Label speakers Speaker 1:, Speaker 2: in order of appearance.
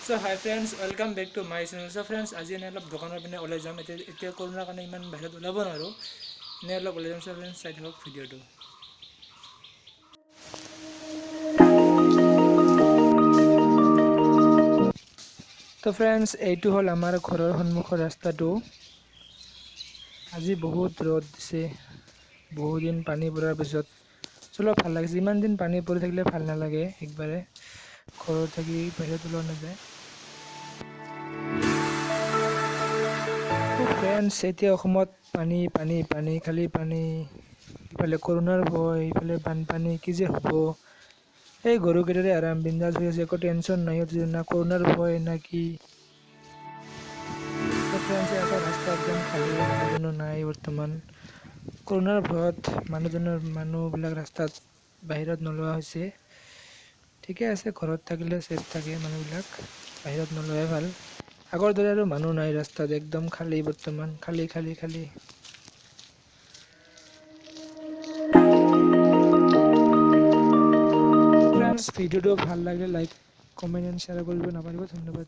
Speaker 1: So hi friends, welcome back to my channel. So friends, আজি এনে অলপ দোকানৰ পিনে ওলাই যাম। এতিয়া কৰোণাৰ কাৰণে ইমান বাহিৰত ওলাব নোৱাৰো। এনে অলপ ওলাই যাম। So friends, চাই থাকক ভিডিঅ'টো। তো ফ্ৰেণ্ডছ, এইটো হ'ল আমাৰ ঘৰৰ সন্মুখৰ ৰাস্তাটো। আজি বহুত ৰ'দ দিছে। বহুত দিন পানী পৰাৰ পিছত চলো ভাল লাগিছে। ইমান দিন পানী পৰি থাকিলে ভাল নালাগে, একবাৰে ঘৰত থাকি বাহিৰত ওলোৱা নাযায়। ফ্ৰেণ্ডছ, এতিয়া অসমত পানী পানী পানী খালি পানী। ইফালে কৰোণাৰ ভয়, ইফালে বানপানী, কি যে হ'ব। এই গৰুকেইটাৰে আৰাম, বিন্দাছ হৈ আছে, একো টেনশ্যন নাই। না কৰোণাৰ ভয় না কি। ফ্ৰেণ্ডছ, এটা ৰাস্তা একদম খালী, মানুহজনো নাই বৰ্তমান। কৰোণাৰ ভয়ত মানুহবিলাক ৰাস্তাত বাহিৰত নোলোৱা হৈছে। ঠিকে আছে, ঘৰত থাকিলে ছেফ থাকে মানুহবিলাক, বাহিৰত নোলোৱাই ভাল। আগৰ দৰে আৰু মানুহ নাই ৰাস্তাত, একদম খালী বৰ্তমান, খালী খালী খালী। ফ্ৰেণ্ডছ, ভিডিঅ'টো ভাল লাগিলে লাইক, কমেণ্ট এণ্ড শ্বেয়াৰ কৰিব নাপাহৰিব। ধন্যবাদ।